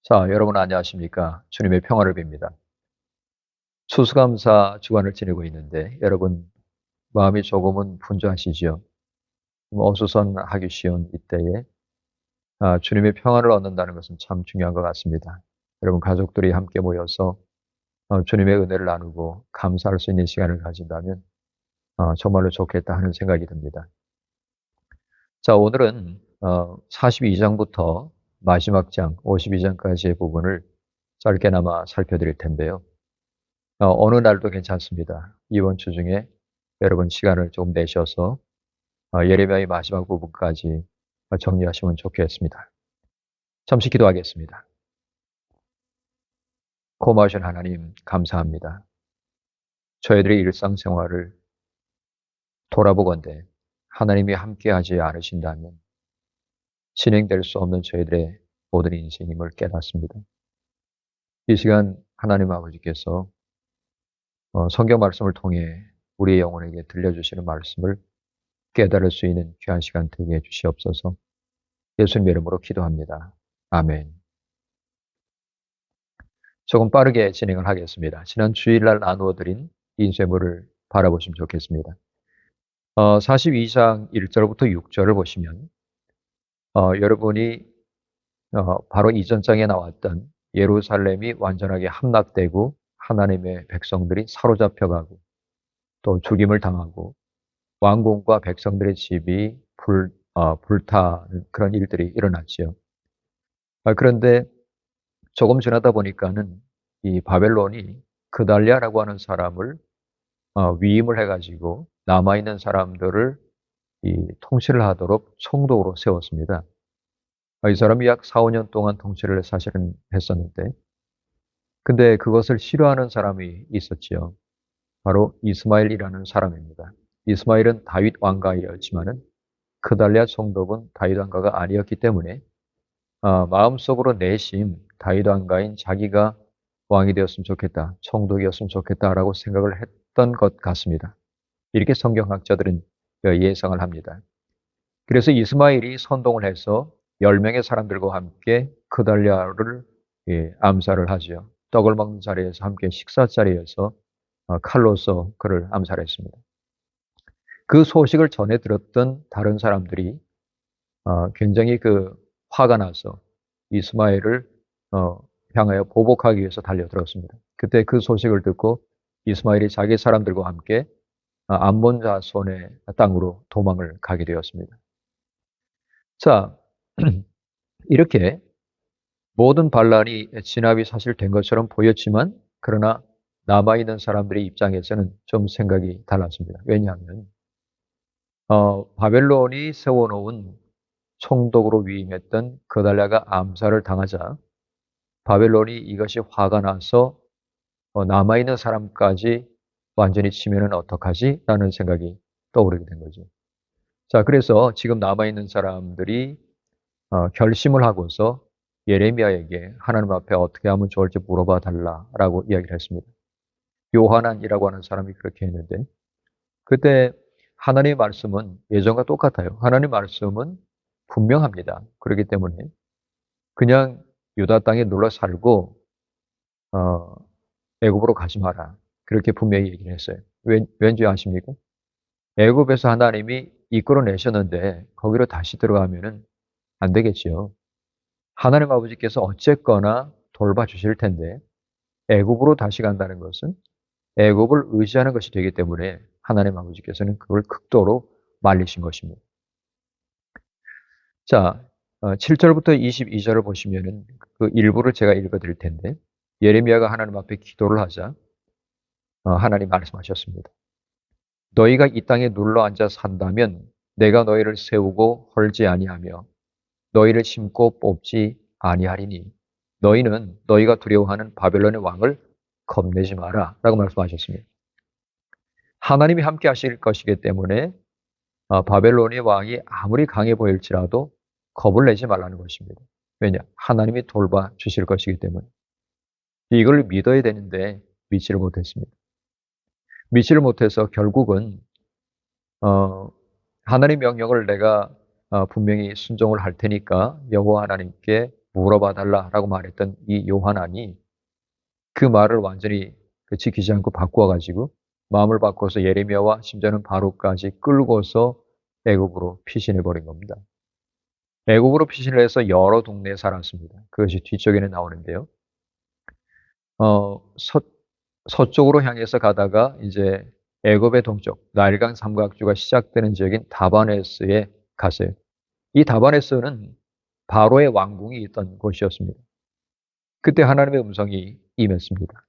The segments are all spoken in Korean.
자, 여러분 안녕하십니까? 주님의 평화를 빕니다. 추수감사 주간을 지내고 있는데 여러분 마음이 조금은 분주하시지요? 어수선하기 쉬운 이때에 주님의 평화를 얻는다는 것은 참 중요한 것 같습니다. 여러분 가족들이 함께 모여서 주님의 은혜를 나누고 감사할 수 있는 시간을 가진다면 정말로 좋겠다 하는 생각이 듭니다. 자, 오늘은 42장부터 마지막 장 52장까지의 부분을 짧게나마 살펴드릴 텐데요. 어느 날도 괜찮습니다. 이번 주 중에 여러분 시간을 좀 내셔서 예레미야의 마지막 부분까지 정리하시면 좋겠습니다. 잠시 기도하겠습니다. 고마우신 하나님 감사합니다. 저희들의 일상생활을 돌아보건대 하나님이 함께하지 않으신다면 진행될 수 없는 저희들의 모든 인생임을 깨닫습니다. 이 시간 하나님 아버지께서 성경 말씀을 통해 우리의 영혼에게 들려주시는 말씀을 깨달을 수 있는 귀한 시간 되게 해주시옵소서. 예수님의 이름으로 기도합니다. 아멘. 조금 빠르게 진행을 하겠습니다. 지난 주일날 나누어드린 인쇄물을 바라보시면 좋겠습니다. 42장 1절부터 6절을 보시면 여러분이 바로 이전 장에 나왔던 예루살렘이 완전하게 함락되고 하나님의 백성들이 사로잡혀가고 또 죽임을 당하고 왕궁과 백성들의 집이 불타는 그런 일들이 일어났지요. 그런데 조금 지나다 보니까는 이 바벨론이 그달랴라고 하는 사람을 위임을 해가지고 남아있는 사람들을 이 통치를 하도록 총독으로 세웠습니다. 이 사람이 약 4, 5년 동안 통치를 사실은 했었는데, 근데 그것을 싫어하는 사람이 있었지요. 바로 이스마엘이라는 사람입니다. 이스마엘은 다윗 왕가였지만은 그달랴 총독은 다윗 왕가가 아니었기 때문에 마음속으로 내심 다윗 왕가인 자기가 왕이 되었으면 좋겠다, 총독이었으면 좋겠다라고 생각을 했던 것 같습니다. 이렇게 성경학자들은 예상을 합니다. 그래서 이스마엘이 선동을 해서 10명의 사람들과 함께 그달랴를 암살을 하죠. 떡을 먹는 자리에서 함께 식사 자리에서 칼로서 그를 암살했습니다. 그 소식을 전해 들었던 다른 사람들이 굉장히 화가 나서 이스마엘을 향하여 보복하기 위해서 달려들었습니다. 그때 그 소식을 듣고 이스마엘이 자기 사람들과 함께 암몬 자손의 땅으로 도망을 가게 되었습니다. 자, 이렇게 모든 반란이 진압이 사실 된 것처럼 보였지만 그러나 남아있는 사람들의 입장에서는 좀 생각이 달랐습니다. 왜냐하면 바벨론이 세워놓은 총독으로 위임했던 그달랴가 암살을 당하자 바벨론이 이것이 화가 나서 남아있는 사람까지 완전히 치면은 어떡하지? 라는 생각이 떠오르게 된 거죠. 자, 그래서 지금 남아있는 사람들이 결심을 하고서 예레미야에게 하나님 앞에 어떻게 하면 좋을지 물어봐 달라라고 이야기를 했습니다. 요하난이라고 하는 사람이 그렇게 했는데 그때 하나님의 말씀은 예전과 똑같아요. 하나님의 말씀은 분명합니다. 그렇기 때문에 그냥 유다 땅에 눌러 살고 애굽으로 가지 마라. 그렇게 분명히 얘기를 했어요. 왠지 아십니까? 애굽에서 하나님이 이끌어내셨는데 거기로 다시 들어가면은 안 되겠지요. 하나님 아버지께서 어쨌거나 돌봐주실 텐데 애굽으로 다시 간다는 것은 애굽을 의지하는 것이 되기 때문에 하나님 아버지께서는 그걸 극도로 말리신 것입니다. 자, 7절부터 22절을 보시면은 그 일부를 제가 읽어드릴 텐데 예레미야가 하나님 앞에 기도를 하자 하나님 말씀하셨습니다. 너희가 이 땅에 눌러 앉아 산다면 내가 너희를 세우고 헐지 아니하며 너희를 심고 뽑지 아니하리니 너희는 너희가 두려워하는 바벨론의 왕을 겁내지 마라 라고 말씀하셨습니다. 하나님이 함께 하실 것이기 때문에 바벨론의 왕이 아무리 강해 보일지라도 겁을 내지 말라는 것입니다. 왜냐? 하나님이 돌봐 주실 것이기 때문에. 이걸 믿어야 되는데 믿지를 못했습니다. 믿지를 못해서 결국은 하나님의 명령을 내가 분명히 순종을 할 테니까 여호와 하나님께 물어봐 달라라고 말했던 이 요하난이 그 말을 완전히 지키지 않고 바꾸어가지고 마음을 바꿔서 예레미야와 심지어는 바룩까지 끌고서 애굽으로 피신해 버린 겁니다. 애굽으로 피신을 해서 여러 동네에 살았습니다. 그것이 뒤쪽에는 나오는데요. 서쪽으로 향해서 가다가 이제 애굽의 동쪽 나일강 삼각주가 시작되는 지역인 다바네스에 갔어요. 이 다바네스는 바로의 왕궁이 있던 곳이었습니다. 그때 하나님의 음성이 임했습니다.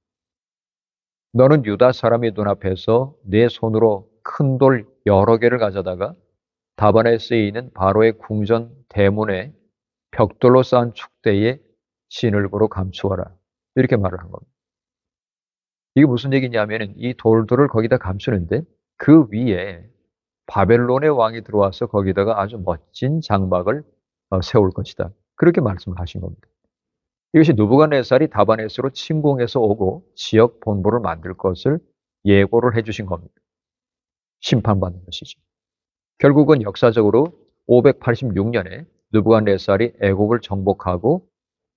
너는 유다 사람의 눈앞에서 내 손으로 큰 돌 여러 개를 가져다가 다바네스에 있는 바로의 궁전 대문에 벽돌로 쌓은 축대에 진을보로 감추어라. 이렇게 말을 한 겁니다. 이게 무슨 얘기냐면은 이 돌들을 거기다 감추는데 그 위에 바벨론의 왕이 들어와서 거기다가 아주 멋진 장막을 세울 것이다. 그렇게 말씀을 하신 겁니다. 이것이 느부갓네살이 다바네스로 침공해서 오고 지역 본부를 만들 것을 예고를 해주신 겁니다. 심판받는 것이죠. 결국은 역사적으로 586년에 느부갓네살이 애굽을 정복하고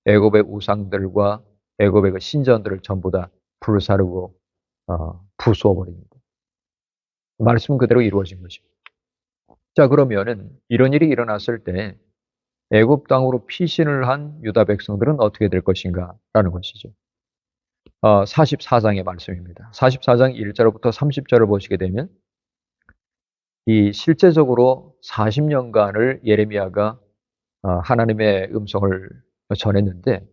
애굽의 우상들과 애굽의 그 신전들을 전부 다 불사르고 부수어 버립니다. 말씀 그대로 이루어진 것입니다. 자, 그러면은 이런 일이 일어났을 때 애굽 땅으로 피신을 한 유다 백성들은 어떻게 될 것인가라는 것이죠. 44장의 말씀입니다. 44장 1절부터 30절을 보시게 되면 이 실제적으로 40년간을 예레미야가 하나님의 음성을 전했는데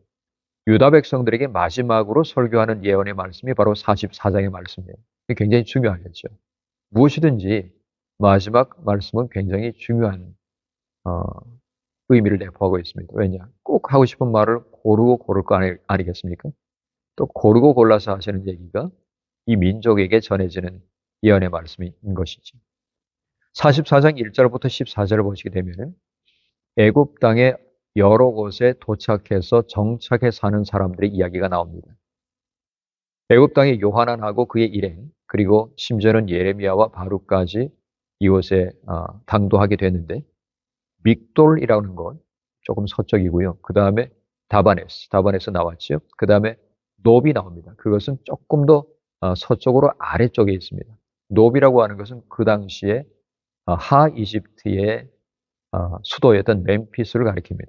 유다 백성들에게 마지막으로 설교하는 예언의 말씀이 바로 44장의 말씀이에요. 굉장히 중요하겠죠. 무엇이든지 마지막 말씀은 굉장히 중요한 의미를 내포하고 있습니다. 왜냐? 꼭 하고 싶은 말을 고르고 고를 거 아니겠습니까? 또 고르고 골라서 하시는 얘기가 이 민족에게 전해지는 예언의 말씀인 것이죠. 44장 1절부터 14절을 보시게 되면 애굽 땅의 여러 곳에 도착해서 정착해 사는 사람들의 이야기가 나옵니다. 애굽 땅의 요하난하고 그의 일행, 그리고 심지어는 예레미야와 바룩까지 이곳에 당도하게 됐는데 믹돌이라는 건 조금 서쪽이고요. 그 다음에 다바네스 나왔죠. 그 다음에 노비 나옵니다. 그것은 조금 더 서쪽으로 아래쪽에 있습니다. 노비라고 하는 것은 그 당시에 하 이집트의 수도였던 멤피스를 가리킵니다.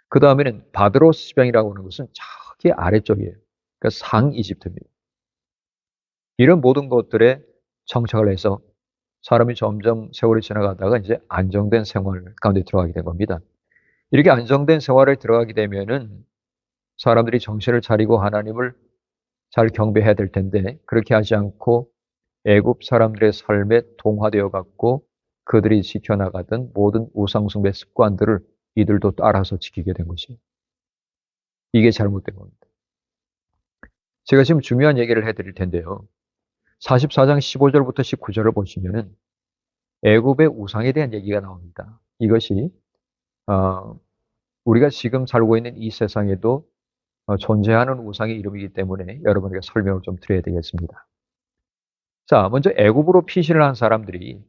그 다음에는 바드로스 지방이라고 하는 것은 저기 아래쪽이에요. 그러니까 상 이집트입니다. 이런 모든 것들에 정착을 해서 사람이 점점 세월이 지나가다가 이제 안정된 생활 가운데 들어가게 된 겁니다. 이렇게 안정된 생활에 들어가게 되면은 사람들이 정신을 차리고 하나님을 잘 경배해야 될 텐데 그렇게 하지 않고 애굽 사람들의 삶에 동화되어 갖고 그들이 지켜나가던 모든 우상숭배 습관들을 이들도 따라서 지키게 된 것이에요. 이게 잘못된 겁니다. 제가 지금 중요한 얘기를 해드릴 텐데요. 44장 15절부터 19절을 보시면은 애굽의 우상에 대한 얘기가 나옵니다. 이것이 우리가 지금 살고 있는 이 세상에도 존재하는 우상의 이름이기 때문에 여러분에게 설명을 좀 드려야 되겠습니다. 자, 먼저 애굽으로 피신을 한 사람들이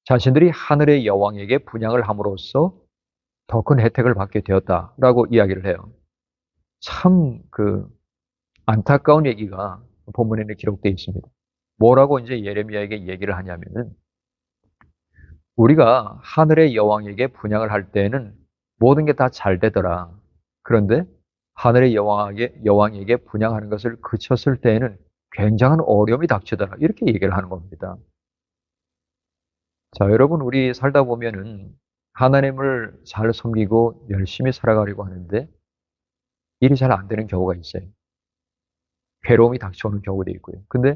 자신들이 하늘의 여왕에게 분향을 함으로써 더 큰 혜택을 받게 되었다라고 이야기를 해요. 참 안타까운 얘기가 본문에는 기록되어 있습니다. 뭐라고 이제 예레미야에게 얘기를 하냐면은 우리가 하늘의 여왕에게 분향을 할 때는 모든 게 다 잘 되더라. 그런데 하늘의 여왕에게 분향하는 것을 그쳤을 때에는 굉장한 어려움이 닥치더라. 이렇게 얘기를 하는 겁니다. 자, 여러분, 우리 살다 보면은 하나님을 잘 섬기고 열심히 살아가려고 하는데 일이 잘 안 되는 경우가 있어요. 괴로움이 닥쳐오는 경우도 있고요. 근데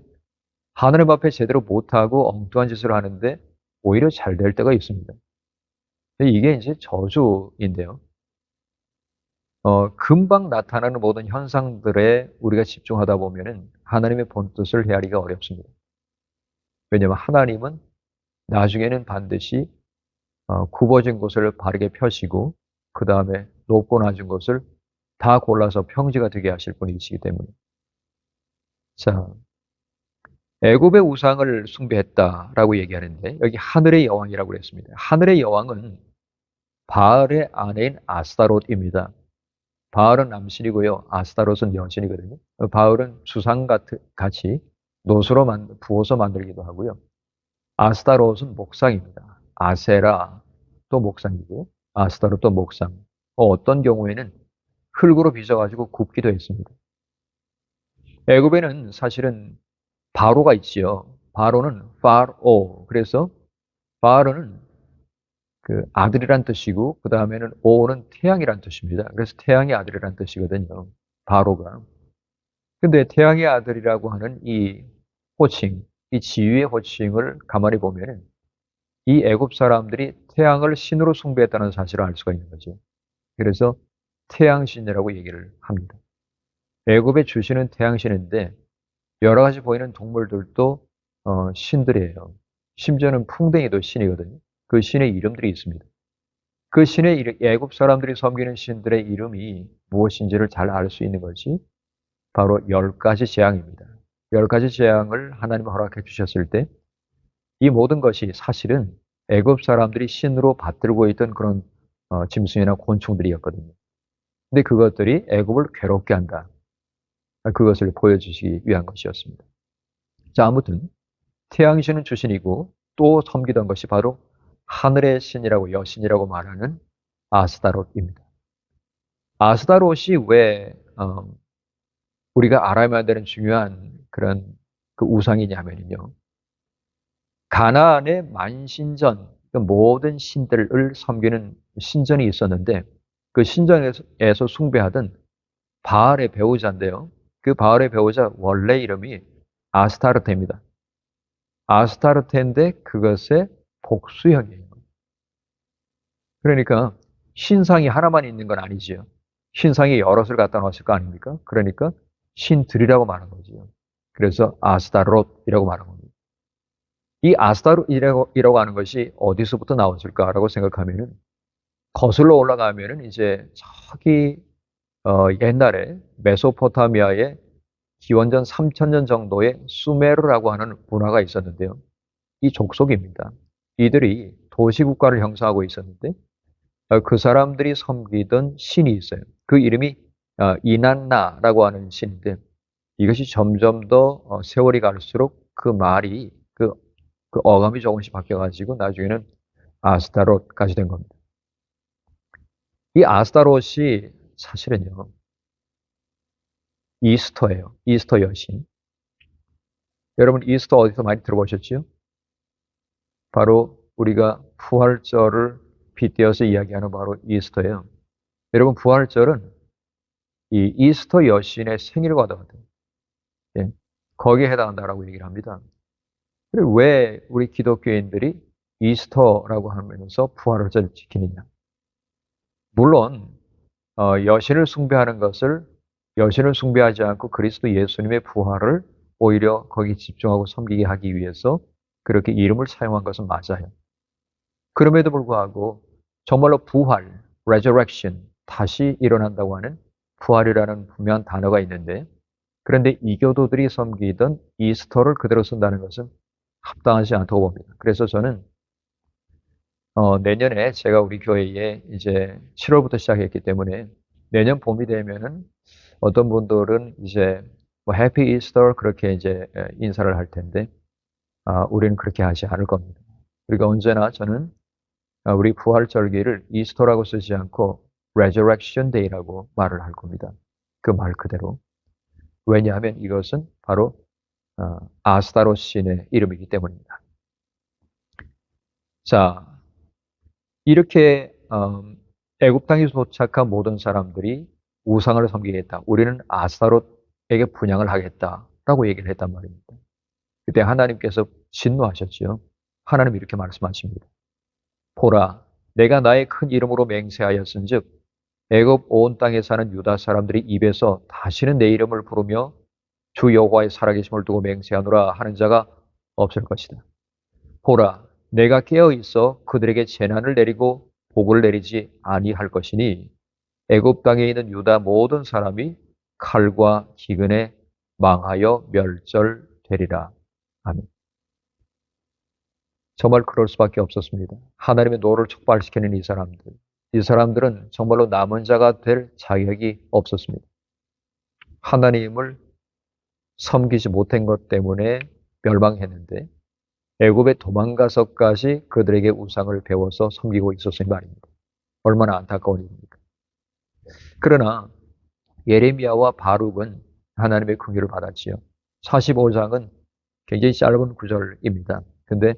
하나님 앞에 제대로 못하고 엉뚱한 짓을 하는데 오히려 잘 될 때가 있습니다. 이게 이제 저주인데요. 금방 나타나는 모든 현상들에 우리가 집중하다 보면은 하나님의 본뜻을 헤아리기가 어렵습니다. 왜냐하면 하나님은 나중에는 반드시 굽어진 곳을 바르게 펴시고 그 다음에 높고 낮은 곳을 다 골라서 평지가 되게 하실 분이시기 때문에. 자, 애굽의 우상을 숭배했다라고 얘기하는데 여기 하늘의 여왕이라고 그랬습니다. 하늘의 여왕은 바알의 아내인 아스타롯입니다. 바알은 남신이고요. 아스타롯은 여신이거든요. 바알은 같이 부어서 만들기도 하고요. 아스타롯은 목상입니다. 아세라 또 목상이고요. 아스타롯 또 목상. 어떤 경우에는 흙으로 빚어가지고 굽기도 했습니다. 애굽에는 사실은 바로가 있지요. 바로는 파로. 그래서 바로는 그 아들이란 뜻이고 그 다음에는 오는 태양이란 뜻입니다. 그래서 태양의 아들이란 뜻이거든요. 바로가. 근데 태양의 아들이라고 하는 이 호칭, 이 지위의 호칭을 가만히 보면은 이 애굽 사람들이 태양을 신으로 숭배했다는 사실을 알 수가 있는 거죠. 그래서 태양신이라고 얘기를 합니다. 애굽의 주신은 태양신인데 여러 가지 보이는 동물들도 신들이에요. 심지어는 풍뎅이도 신이거든요. 그 신의 이름들이 있습니다. 그 애굽 사람들이 섬기는 신들의 이름이 무엇인지를 잘 알 수 있는 것이 바로 10가지 재앙입니다. 10가지 재앙을 하나님 허락해 주셨을 때 이 모든 것이 사실은 애굽 사람들이 신으로 받들고 있던 그런 짐승이나 곤충들이었거든요. 근데 그것들이 애굽을 괴롭게 한다. 그것을 보여주시기 위한 것이었습니다. 자, 아무튼 태양신은 주신이고 또 섬기던 것이 바로 하늘의 신이라고 여신이라고 말하는 아스타롯입니다. 아스타롯이 왜 우리가 알아야만 되는 중요한 그런 그 우상이냐면요. 가나안의 만신전, 그 모든 신들을 섬기는 신전이 있었는데 그 신전에서 숭배하던 바알의 배우자인데요. 그 바알의 배우자 원래 이름이 아스타르테입니다. 아스타르테인데 그것의 복수형이에요. 그러니까 신상이 하나만 있는 건 아니지요. 신상이 여럿을 갖다 놓았을 거 아닙니까? 그러니까 신들이라고 말하는 거지요. 그래서 아스타롯이라고 말하는 겁니다. 이 아스타롯이라고 하는 것이 어디서부터 나왔을까라고 생각하면은 거슬러 올라가면은 이제 저기 옛날에 메소포타미아의 기원전 3000년 정도의 수메르라고 하는 문화가 있었는데요. 이 족속입니다. 이들이 도시국가를 형성하고 있었는데 그 사람들이 섬기던 신이 있어요. 그 이름이 이난나라고 하는 신인데 이것이 점점 더 세월이 갈수록 그 말이 그 어감이 조금씩 바뀌어가지고 나중에는 아스타롯까지 된 겁니다. 이 아스타롯이 사실은요 이스터예요. 이스터 여신. 여러분 이스터 어디서 많이 들어보셨지요? 바로 우리가 부활절을 빗대어서 이야기하는 바로 이스터예요. 여러분 부활절은 이 이스터 여신의 생일과도 같아요. 예, 거기에 해당한다라고 얘기를 합니다. 그리고 왜 우리 기독교인들이 이스터라고 하면서 부활절을 지키느냐? 물론 여신을 숭배하지 않고 그리스도 예수님의 부활을 오히려 거기 집중하고 섬기게 하기 위해서 그렇게 이름을 사용한 것은 맞아요. 그럼에도 불구하고 정말로 부활, resurrection, 다시 일어난다고 하는 부활이라는 분명한 단어가 있는데 그런데 이교도들이 섬기던 이스터를 그대로 쓴다는 것은 합당하지 않다고 봅니다. 그래서 저는 내년에 제가 우리 교회에 이제 7월부터 시작했기 때문에 내년 봄이 되면은 어떤 분들은 이제 뭐 해피 이스터 그렇게 이제 인사를 할 텐데 우리는 그렇게 하지 않을 겁니다. 그러니까 언제나 저는 우리 부활절기를 이스터라고 쓰지 않고 Resurrection Day라고 말을 할 겁니다. 그 말 그대로. 왜냐하면 이것은 바로 아스타롯 신의 이름이기 때문입니다. 자, 이렇게 애굽 땅에 도착한 모든 사람들이 우상을 섬기겠다. 우리는 아스타롯에게 분향을 하겠다라고 얘기를 했단 말입니다. 그때 하나님께서 진노하셨지요. 하나님 이렇게 말씀하십니다. 보라, 내가 나의 큰 이름으로 맹세하였은즉 애굽 온 땅에 사는 유다 사람들이 입에서 다시는 내 이름을 부르며 주 여호와의 살아계심을 두고 맹세하노라 하는 자가 없을 것이다. 보라, 내가 깨어 있어 그들에게 재난을 내리고 복을 내리지 아니할 것이니 애굽 땅에 있는 유다 모든 사람이 칼과 기근에 망하여 멸절되리라. 아멘. 정말 그럴 수밖에 없었습니다. 하나님의 노를 촉발시키는 이 사람들. 이 사람들은 정말로 남은 자가 될 자격이 없었습니다. 하나님을 섬기지 못한 것 때문에 멸망했는데 애굽에 도망가서까지 그들에게 우상을 배워서 섬기고 있었으니 말입니다. 얼마나 안타까운 일입니까? 그러나 예레미야와 바룩은 하나님의 긍휼을 받았지요. 45장은 굉장히 짧은 구절입니다. 근데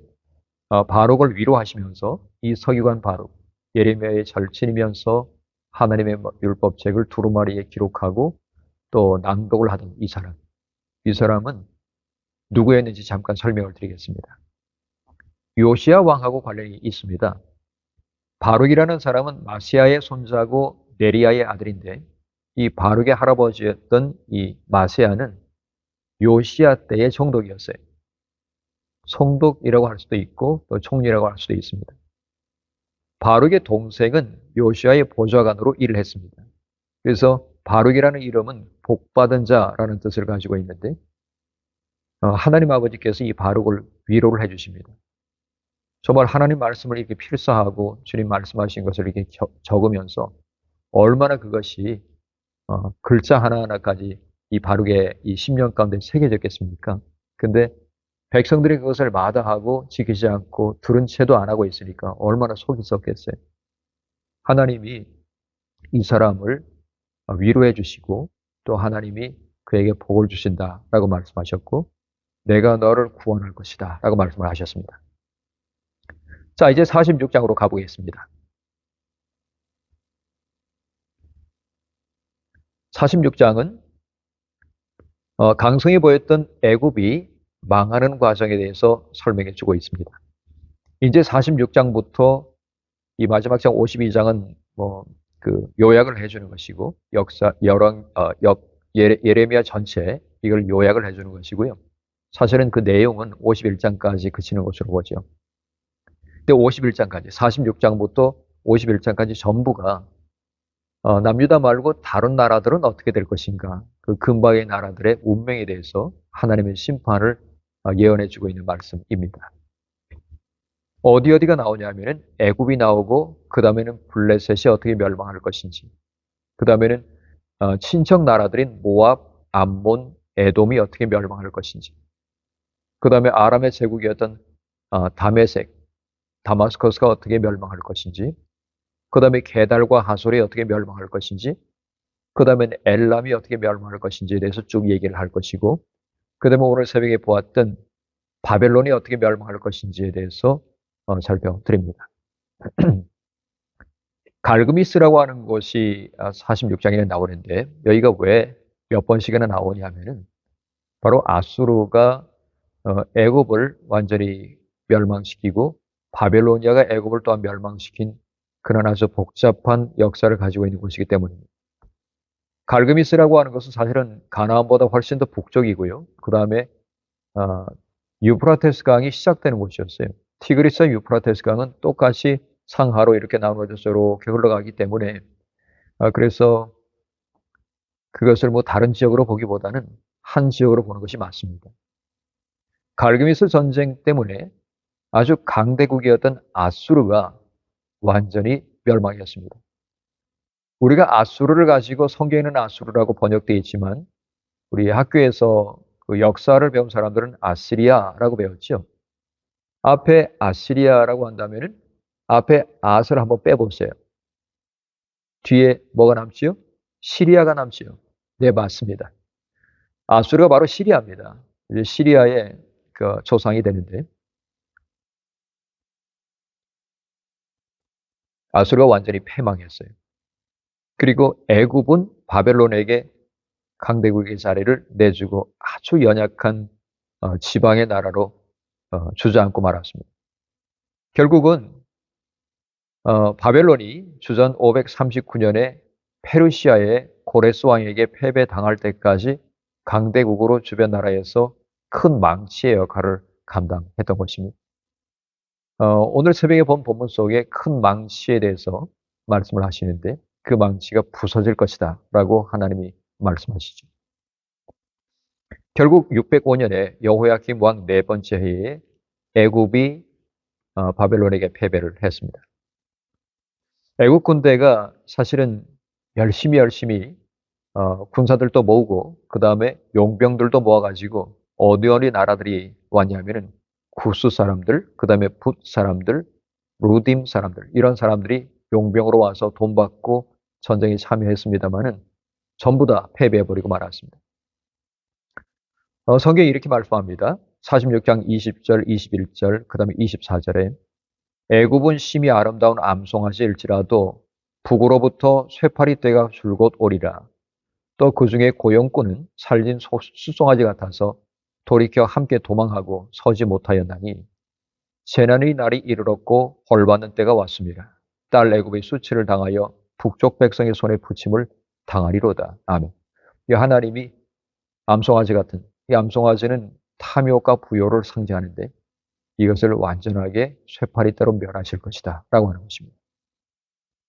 바룩을 위로하시면서 이 서기관 바룩, 예레미야의 절친이면서 하나님의 율법책을 두루마리에 기록하고 또 낭독을 하던 이 사람은 누구였는지 잠깐 설명을 드리겠습니다. 요시야 왕하고 관련이 있습니다. 바룩이라는 사람은 마시아의 손자고 네리야의 아들인데 이 바룩의 할아버지였던 이 마세야는 요시야 때의 총독이었어요. 총독이라고 할 수도 있고 또 총리라고 할 수도 있습니다. 바룩의 동생은 요시야의 보좌관으로 일을 했습니다. 그래서 바룩이라는 이름은 복받은 자라는 뜻을 가지고 있는데 하나님 아버지께서 이 바룩을 위로를 해주십니다. 정말 하나님 말씀을 이렇게 필사하고 주님 말씀하신 것을 이렇게 적으면서 얼마나 그것이 글자 하나하나까지 이 바룩의 이 심령 가운데 새겨졌겠습니까? 근데 백성들이 그것을 마다하고 지키지 않고 들은 채도 안 하고 있으니까 얼마나 속이 썩겠어요. 하나님이 이 사람을 위로해 주시고 또 하나님이 그에게 복을 주신다라고 말씀하셨고 내가 너를 구원할 것이다 라고 말씀을 하셨습니다. 자, 이제 46장으로 가보겠습니다. 46장은 강성이 보였던 애굽이 망하는 과정에 대해서 설명해 주고 있습니다. 이제 46장부터 이 마지막 장 52장은 요약을 해주는 것이고 예레미야 전체 이걸 요약을 해주는 것이고요. 사실은 그 내용은 51장까지 그치는 것으로 보죠. 근데 51장까지 46장부터 51장까지 전부가 남유다 말고 다른 나라들은 어떻게 될 것인가? 그 근방의 나라들의 운명에 대해서 하나님의 심판을 예언해 주고 있는 말씀입니다. 어디가 나오냐면은 애굽이 나오고 그 다음에는 블레셋이 어떻게 멸망할 것인지 그 다음에는 친척 나라들인 모압, 암몬, 에돔이 어떻게 멸망할 것인지 그 다음에 아람의 제국이었던 다메섹, 다마스커스가 어떻게 멸망할 것인지 그 다음에 게달과 하솔이 어떻게 멸망할 것인지 그 다음에 엘람이 어떻게 멸망할 것인지에 대해서 쭉 얘기를 할 것이고 그 다음에 오늘 새벽에 보았던 바벨론이 어떻게 멸망할 것인지에 대해서 살펴드립니다. 갈그미스라고 하는 곳이 46장에 나오는데 여기가 왜 몇 번씩이나 나오냐 하면은 바로 아수르가 애굽을 완전히 멸망시키고 바벨로니아가 애굽을 또한 멸망시킨 그런 아주 복잡한 역사를 가지고 있는 곳이기 때문입니다. 갈그미스라고 하는 것은 사실은 가나안보다 훨씬 더 북쪽이고요. 그 다음에 유프라테스 강이 시작되는 곳이었어요. 티그리스와 유프라테스 강은 똑같이 상하로 이렇게 나눠져서 이렇게 흘러가기 때문에 그래서 그것을 다른 지역으로 보기보다는 한 지역으로 보는 것이 맞습니다. 갈그미스 전쟁 때문에 아주 강대국이었던 아수르가 완전히 멸망했습니다. 우리가 아수르를 가지고 성경에는 아수르라고 번역되어 있지만 우리 학교에서 그 역사를 배운 사람들은 아시리아라고 배웠죠. 앞에 아시리아라고 한다면 앞에 아스를 한번 빼보세요. 뒤에 뭐가 남지요? 시리아가 남지요. 네, 맞습니다. 아수르가 바로 시리아입니다. 이제 시리아의 그 조상이 되는데 아수르가 완전히 패망했어요. 그리고 애굽은 바벨론에게 강대국의 자리를 내주고 아주 연약한 지방의 나라로 주저앉고 말았습니다. 결국은 바벨론이 주전 539년에 페르시아의 고레스 왕에게 패배당할 때까지 강대국으로 주변 나라에서 큰 망치의 역할을 감당했던 것입니다. 오늘 새벽에 본 본문 속에 큰 망치에 대해서 말씀을 하시는데 그 망치가 부서질 것이다 라고 하나님이 말씀하시죠. 결국 605년에 여호야김 왕 네 번째 해에 애굽이 바벨론에게 패배를 했습니다. 애국 군대가 사실은 열심히 군사들도 모으고 그 다음에 용병들도 모아가지고 어디 나라들이 왔냐면은 구스 사람들, 그 다음에 붓 사람들, 루딤 사람들 이런 사람들이 용병으로 와서 돈 받고 전쟁에 참여했습니다마는 전부 다 패배해버리고 말았습니다. 성경이 이렇게 말씀합니다. 46장 20절, 21절, 그 다음에 24절에 애굽은 심히 아름다운 암송아지일지라도 북으로부터 쇠파리 떼가 줄곧 오리라. 또 그 중에 고용꾼은 살진 수송아지 같아서 돌이켜 함께 도망하고 서지 못하였나니 재난의 날이 이르렀고 헐받는 때가 왔습니다. 딸 애굽의 수치를 당하여 북쪽 백성의 손에 붙임을 당하리로다. 아멘. 이 하나님이 암송아지 같은 이 암송아지는 탐욕과 부요를 상징하는데 이것을 완전하게 쇠파리떼로 멸하실 것이다 라고 하는 것입니다.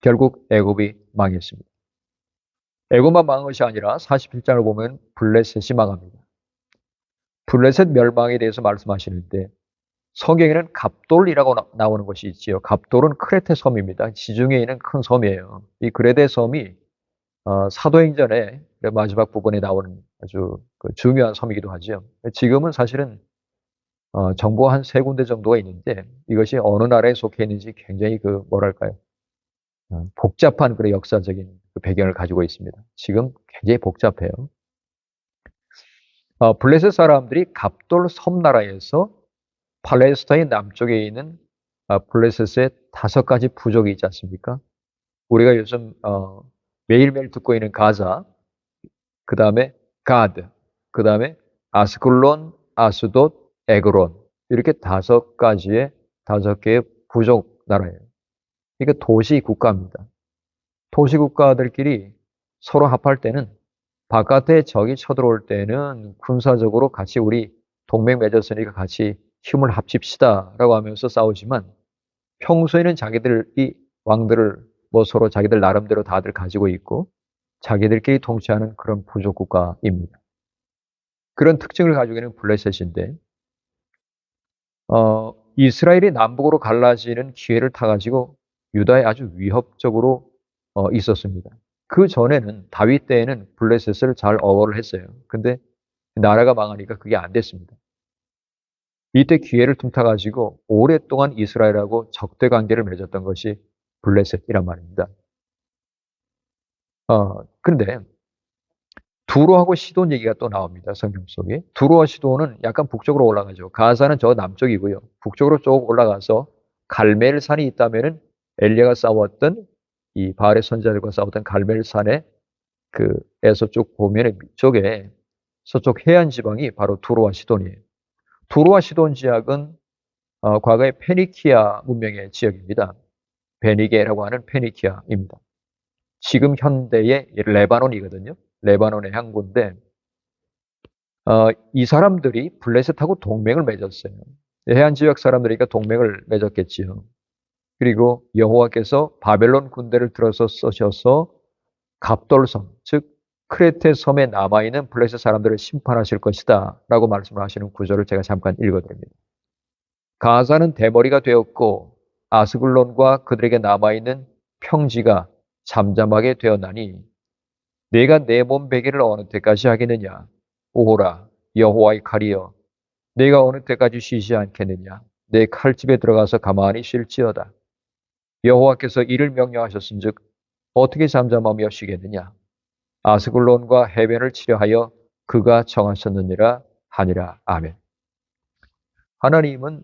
결국 애굽이 망했습니다. 애굽만 망한 것이 아니라 47장을 보면 블레셋이 망합니다. 블레셋 멸망에 대해서 말씀하시는데 성경에는 갑돌이라고 나오는 것이 있지요. 갑돌은 크레테 섬입니다. 지중해에 있는 큰 섬이에요. 이 크레테 섬이 사도행전의 마지막 부분에 나오는 아주 중요한 섬이기도 하죠. 지금은 사실은 정부가 한 세 군데 정도가 있는데 이것이 어느 나라에 속해 있는지 굉장히 뭐랄까요? 복잡한 그런 역사적인 배경을 가지고 있습니다. 지금 굉장히 복잡해요. 블레셋 사람들이 갑돌 섬나라에서 팔레스타인 남쪽에 있는 블레셋의 5가지 부족이 있지 않습니까? 우리가 요즘 매일매일 듣고 있는 가자, 그 다음에 가드, 그 다음에 아스클론, 아스돗, 에그론 이렇게 5개의 부족 나라예요. 이게 도시 국가입니다. 도시 국가들끼리 서로 합할 때는 바깥에 적이 쳐들어올 때는 군사적으로 같이 우리 동맹 맺었으니까 같이 힘을 합칩시다 라고 하면서 싸우지만 평소에는 자기들이 왕들을 서로 자기들 나름대로 다들 가지고 있고 자기들끼리 통치하는 그런 부족 국가입니다. 그런 특징을 가지고 있는 블레셋인데 이스라엘이 남북으로 갈라지는 기회를 타가지고 유다에 아주 위협적으로 있었습니다. 그 전에는 다윗 때에는 블레셋을 잘 어워를 했어요. 근데 나라가 망하니까 그게 안 됐습니다. 이때 기회를 틈타가지고 오랫동안 이스라엘하고 적대 관계를 맺었던 것이 블레셋이란 말입니다. 그런데 두로하고 시돈 얘기가 또 나옵니다. 성경 속에. 두로와 시돈은 약간 북쪽으로 올라가죠. 가사는 저 남쪽이고요. 북쪽으로 쭉 올라가서 갈멜산이 있다면은 엘리야가 싸웠던 이 바알의 선지자들과 싸웠던 갈멜산의 에서 쭉 보면 이쪽에 서쪽 해안 지방이 바로 두로와 시돈이에요. 두로와 시돈 지역은 과거의 페니키아 문명의 지역입니다. 베니게라고 하는 페니키아입니다. 지금 현대의 레바논이거든요. 레바논의 항구인데 이 사람들이 블레셋하고 동맹을 맺었어요. 해안 지역 사람들이니까 동맹을 맺었겠지요. 그리고 여호와께서 바벨론 군대를 들어서 쓰셔서 갑돌섬, 즉 크레테 섬에 남아있는 블레셋 사람들을 심판하실 것이다 라고 말씀을 하시는 구절을 제가 잠깐 읽어드립니다. 가사는 대머리가 되었고 아스글론과 그들에게 남아있는 평지가 잠잠하게 되었나니 내가 내 몸 베개를 어느 때까지 하겠느냐? 오호라 여호와의 칼이여 내가 어느 때까지 쉬지 않겠느냐? 내 칼집에 들어가서 가만히 쉴지어다. 여호와께서 이를 명령하셨은즉 어떻게 잠잠하며 쉬겠느냐? 아스글론과 해변을 치려하여 그가 정하셨느니라 하니라. 아멘. 하나님은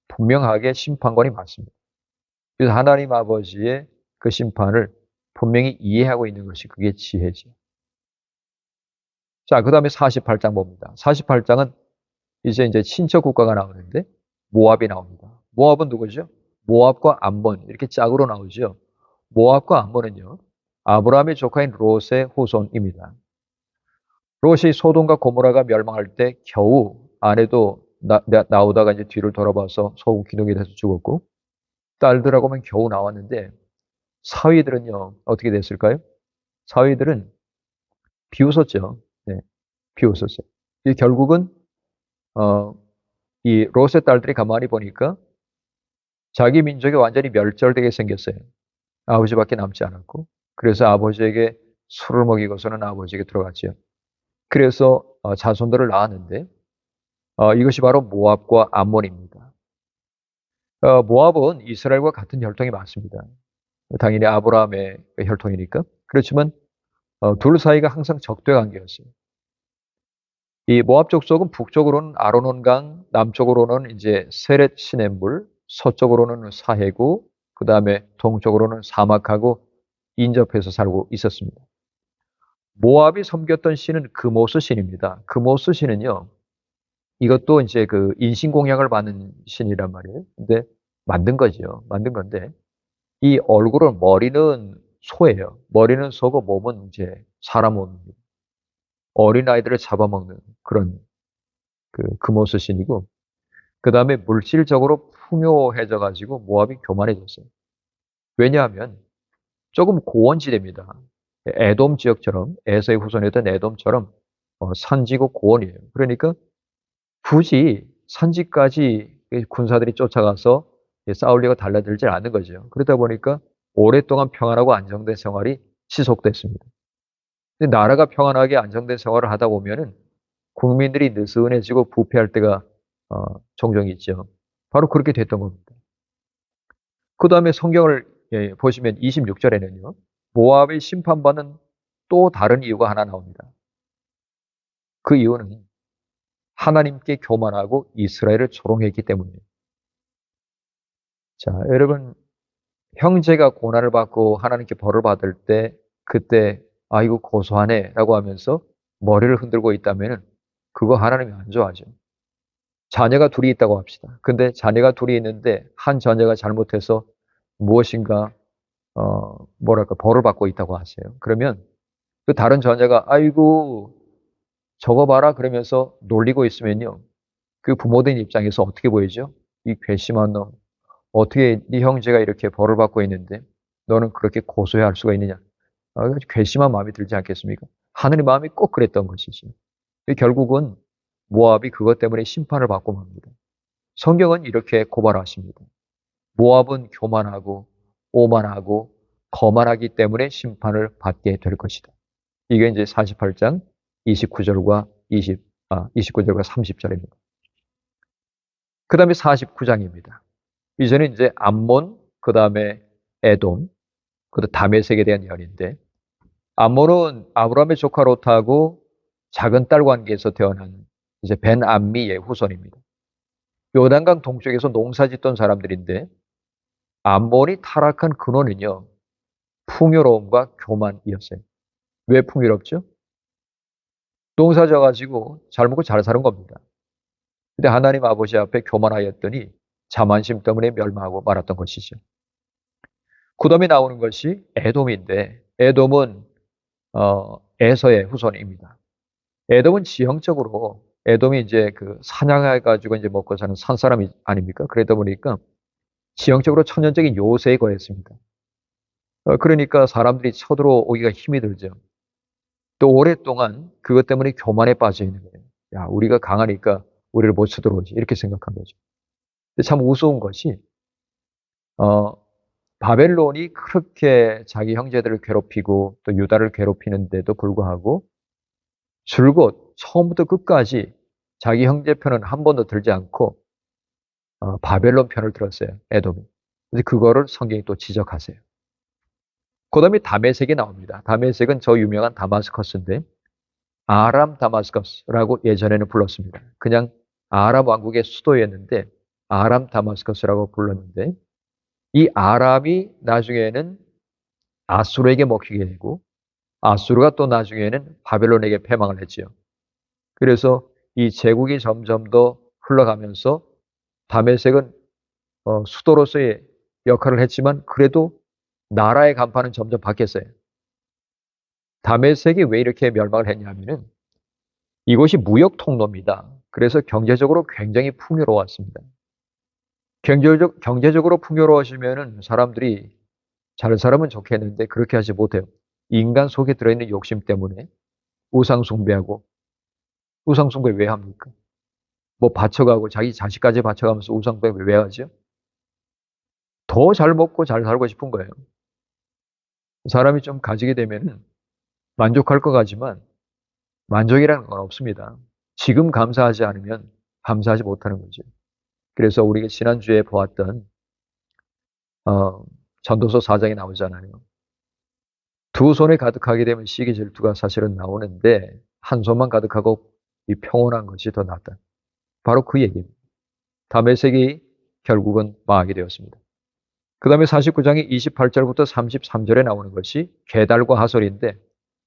분명하게 심판관이 맞습니다. 그래서 하나님 아버지의 그 심판을 분명히 이해하고 있는 것이 그게 지혜죠. 자, 그 다음에 48장 봅니다. 48장은 이제 친척 국가가 나오는데 모압이 나옵니다. 모압은 누구죠? 모압과 암몬 이렇게 짝으로 나오죠. 모압과 암몬은요. 아브라함의 조카인 롯의 후손입니다. 롯이 소돔과 고모라가 멸망할 때 겨우 아내도 나오다가 이제 뒤를 돌아봐서 소금 기둥이 돼서 죽었고 딸들하고만 겨우 나왔는데 사위들은요 어떻게 됐을까요? 사위들은 비웃었죠. 네, 비웃었어요. 결국은 이 롯의 딸들이 가만히 보니까 자기 민족이 완전히 멸절되게 생겼어요. 아버지밖에 남지 않았고, 그래서 아버지에게 술을 먹이고서는 아버지에게 들어갔지요. 그래서 자손들을 낳았는데 이것이 바로 모압과 암몬입니다. 모압은 이스라엘과 같은 혈통이 많습니다. 당연히 아브라함의 혈통이니까. 그렇지만 둘 사이가 항상 적대 관계였어요. 이 모압 족속은 북쪽으로는 아르논강, 남쪽으로는 이제 세렛 시냇물, 서쪽으로는 사해구, 그 다음에 동쪽으로는 사막하고 인접해서 살고 있었습니다. 모압이 섬겼던 신은 그모스 신입니다. 그모스 신은요, 이것도 이제 그 인신공양을 받는 신이란 말이에요. 근데 만든 거죠. 만든 건데, 이 얼굴은 머리는 소예요. 머리는 소고 몸은 이제 사람 몸입니다. 어린아이들을 잡아먹는 그런 그 그모스 신이고, 그 다음에 물질적으로 풍요해져 가지고 모압이 교만해졌어요. 왜냐하면 조금 고원지대입니다. 에돔 지역처럼, 에서의 후손이었던 에돔처럼 산지고 고원이에요. 그러니까 굳이 산지까지 군사들이 쫓아가서 싸우려고 달라들지 않는 거죠. 그러다 보니까 오랫동안 평안하고 안정된 생활이 지속됐습니다. 근데 나라가 평안하게 안정된 생활을 하다 보면은 국민들이 느슨해지고 부패할 때가 종종 있죠. 바로 그렇게 됐던 겁니다. 그 다음에 성경을 보시면 26절에는요. 모압의 심판받는 또 다른 이유가 하나 나옵니다. 그 이유는 하나님께 교만하고 이스라엘을 조롱했기 때문이에요. 자, 여러분, 형제가 고난을 받고 하나님께 벌을 받을 때 그때 아이고 고소하네 라고 하면서 머리를 흔들고 있다면 그거 하나님이 안 좋아하죠. 자녀가 둘이 있다고 합시다. 근데 자녀가 둘이 있는데 한 자녀가 잘못해서 무엇인가 뭐랄까 벌을 받고 있다고 하세요. 그러면 그 다른 자녀가 아이고 저거 봐라 그러면서 놀리고 있으면요. 그 부모된 입장에서 어떻게 보이죠? 이 괘씸한 놈. 어떻게 네 형제가 이렇게 벌을 받고 있는데 너는 그렇게 고소해할 수가 있느냐? 괘씸한 마음이 들지 않겠습니까? 하느님 마음이 꼭 그랬던 것이죠. 결국은 모압이 그것 때문에 심판을 받고 맙니다. 성경은 이렇게 고발하십니다. 모압은 교만하고 오만하고 거만하기 때문에 심판을 받게 될 것이다. 이게 이제 48장 29절과 29절과 30절입니다. 그 다음에 49장입니다. 이제는 이제 암몬, 그 다음에 에돔, 그 다음에 다메섹에 대한 이야기인데, 암몬은 아브라함의 조카 롯하고 작은 딸 관계에서 태어난 이제 벤 암미의 후손입니다. 요단강 동쪽에서 농사짓던 사람들인데, 암몬이 타락한 근원은요, 풍요로움과 교만이었어요. 왜 풍요롭죠? 농사 져가지고 잘 먹고 잘 사는 겁니다. 근데 하나님 아버지 앞에 교만하였더니 자만심 때문에 멸망하고 말았던 것이죠. 그 다음에 나오는 것이 에돔인데, 에돔은 에서의 후손입니다. 에돔은 지형적으로, 에돔이 이제 그 사냥해가지고 이제 먹고 사는 산사람 아닙니까? 그러다 보니까 지형적으로 천연적인 요새에 거했습니다. 그러니까 사람들이 쳐들어오기가 힘이 들죠. 또 오랫동안 그것 때문에 교만에 빠져 있는 거예요. 야, 우리가 강하니까 우리를 못 쳐들어오지. 이렇게 생각한 거죠. 근데 참 우스운 것이, 어, 바벨론이 그렇게 자기 형제들을 괴롭히고 또 유다를 괴롭히는데도 불구하고 줄곧 처음부터 끝까지 자기 형제 편은 한 번도 들지 않고 바벨론 편을 들었어요. 에돔이. 그래서 그거를 성경이 또 지적하세요. 그 다음에 다메섹이 나옵니다. 다메섹은 저 유명한 다마스커스인데 아람 다마스커스라고 예전에는 불렀습니다. 그냥 아람 왕국의 수도였는데 아람 다마스커스라고 불렀는데 이 아람이 나중에는 아수르에게 먹히게 되고 아수르가 또 나중에는 바벨론에게 패망을 했지요. 그래서 이 제국이 점점 더 흘러가면서 다메섹은 수도로서의 역할을 했지만 그래도 나라의 간판은 점점 바뀌었어요. 다메섹이 왜 이렇게 멸망을 했냐면은 이곳이 무역 통로입니다. 그래서 경제적으로 굉장히 풍요로웠습니다. 경제적으로 풍요로워지면은 사람들이 잘 살면 좋겠는데 그렇게 하지 못해요. 인간 속에 들어있는 욕심 때문에 우상 숭배하고 우상 숭배 왜 합니까? 뭐 바쳐가고 자기 자식까지 바쳐가면서 우상 숭배 왜 하죠? 더 잘 먹고 잘 살고 싶은 거예요. 사람이 좀 가지게 되면 만족할 것 같지만 만족이라는 건 없습니다. 지금 감사하지 않으면 감사하지 못하는 거죠. 그래서 우리가 지난주에 보았던 어, 전도서 4장에 나오잖아요. 두 손에 가득하게 되면 시기 질투가 사실은 나오는데 한 손만 가득하고 이 평온한 것이 더 낫다. 바로 그 얘기입니다. 다메섹이 결국은 망하게 되었습니다. 그 다음에 49장의 28절부터 33절에 나오는 것이 게달과 하솔인데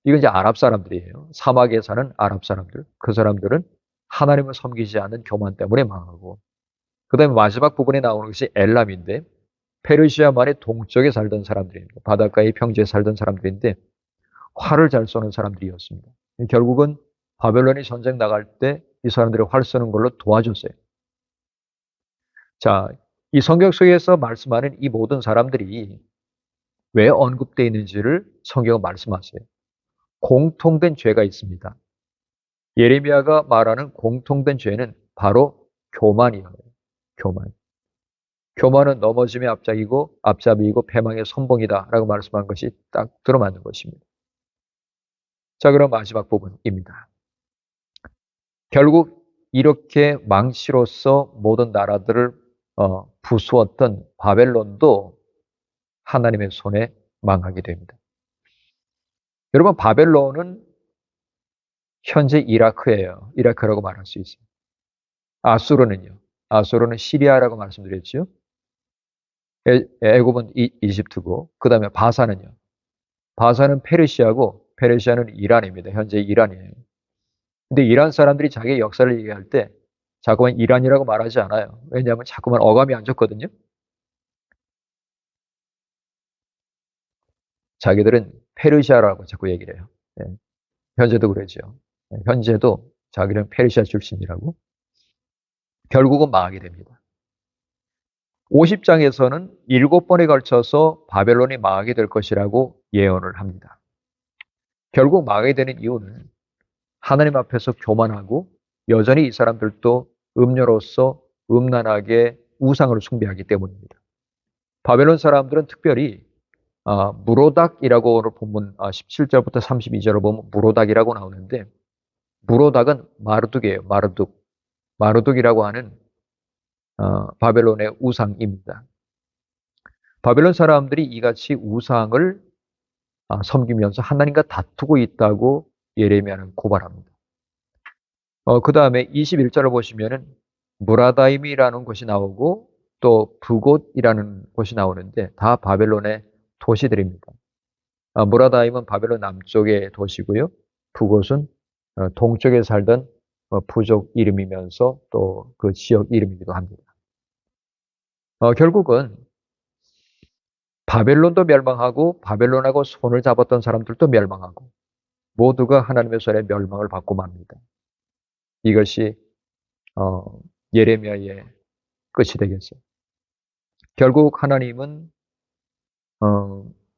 이건 이제 아랍 사람들이에요. 사막에 사는 아랍 사람들. 그 사람들은 하나님을 섬기지 않는 교만 때문에 망하고 그 다음에 마지막 부분에 나오는 것이 엘람인데 페르시아만의 동쪽에 살던 사람들입니다. 바닷가의 평지에 살던 사람들인데 활을 잘 쏘는 사람들이었습니다. 결국은 바벨론이 전쟁 나갈 때 이 사람들이 활 쏘는 걸로 도와줬어요. 자, 이 성경 속에서 말씀하는 이 모든 사람들이 왜 언급되어 있는지를 성경은 말씀하세요. 공통된 죄가 있습니다. 예레미야가 말하는 공통된 죄는 바로 교만이에요. 교만. 교만은 넘어짐의 앞잡이이고 패망의 선봉이다라고 말씀한 것이 딱 들어맞는 것입니다. 자, 그럼 마지막 부분입니다. 결국 이렇게 망치로서 모든 나라들을 부수었던 바벨론도 하나님의 손에 망하게 됩니다. 여러분, 바벨론은 현재 이라크예요. 이라크라고 말할 수 있어요. 아수르는요. 아수르는 시리아라고 말씀드렸죠. 애굽은 이집트고 그 다음에 바사는요. 바사는 페르시아고 페르시아는 이란입니다. 현재 이란이에요. 근데 이란 사람들이 자기의 역사를 얘기할 때 자꾸만 이란이라고 말하지 않아요. 왜냐하면 자꾸만 어감이 안 좋거든요. 자기들은 페르시아라고 자꾸 얘기를 해요. 네. 현재도 그러죠. 네. 현재도 자기는 페르시아 출신이라고. 결국은 망하게 됩니다. 50장에서는 7번에 걸쳐서 바벨론이 망하게 될 것이라고 예언을 합니다. 결국 망하게 되는 이유는 하나님 앞에서 교만하고 여전히 이 사람들도 음녀로서 음란하게 우상을 숭배하기 때문입니다. 바벨론 사람들은 특별히 무로닥이라고 오늘 본문 17절부터 32절을 보면 무로닥이라고 나오는데 무로닥은 마르둑이에요. 마르둑. 마르둑이라고 하는 바벨론의 우상입니다. 바벨론 사람들이 이같이 우상을 섬기면서 하나님과 다투고 있다고 예레미야는 고발합니다. 그 다음에 21절을 보시면은 무라다임이라는 곳이 나오고 또 부곳이라는 곳이 나오는데 다 바벨론의 도시들입니다. 무라다임은 바벨론 남쪽의 도시고요. 부곳은 동쪽에 살던 부족 이름이면서 또 그 지역 이름이기도 합니다. 결국은 바벨론도 멸망하고 바벨론하고 손을 잡았던 사람들도 멸망하고 모두가 하나님의 손에 멸망을 받고 맙니다. 이것이 예레미야의 끝이 되겠어요. 결국 하나님은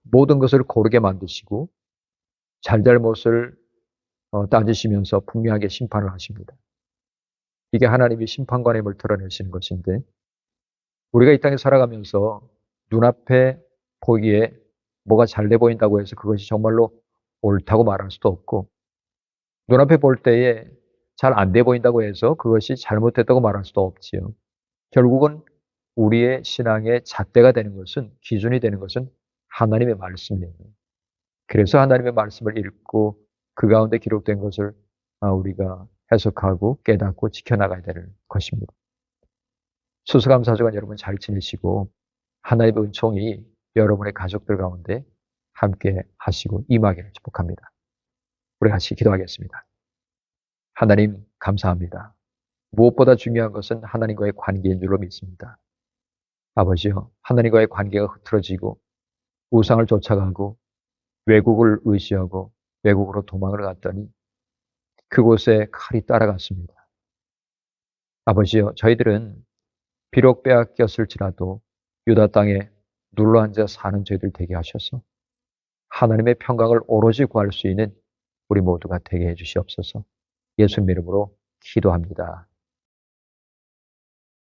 모든 것을 고르게 만드시고 잘잘못을 따지시면서 분명하게 심판을 하십니다. 이게 하나님이 심판관임을 드러내시는 것인데 우리가 이 땅에 살아가면서 눈앞에 보기에 뭐가 잘돼 보인다고 해서 그것이 정말로 옳다고 말할 수도 없고 눈앞에 볼 때에 잘 안 돼 보인다고 해서 그것이 잘못됐다고 말할 수도 없지요. 결국은 우리의 신앙의 잣대가 되는 것은 기준이 되는 것은 하나님의 말씀이에요. 그래서 하나님의 말씀을 읽고 그 가운데 기록된 것을 우리가 해석하고 깨닫고 지켜나가야 될 것입니다. 추수감사주간 여러분 잘 지내시고 하나님의 은총이 여러분의 가족들 가운데 함께 하시고 임하기를 축복합니다. 우리 같이 기도하겠습니다. 하나님 감사합니다. 무엇보다 중요한 것은 하나님과의 관계인 줄로 믿습니다. 아버지요, 하나님과의 관계가 흐트러지고 우상을 쫓아가고 외국을 의지하고 외국으로 도망을 갔더니 그곳에 칼이 따라갔습니다. 아버지요, 저희들은 비록 빼앗겼을지라도 유다 땅에 눌러앉아 사는 저희들 되게 하셔서 하나님의 평강을 오로지 구할 수 있는 우리 모두가 되게 해주시옵소서. 예수님 이름으로 기도합니다.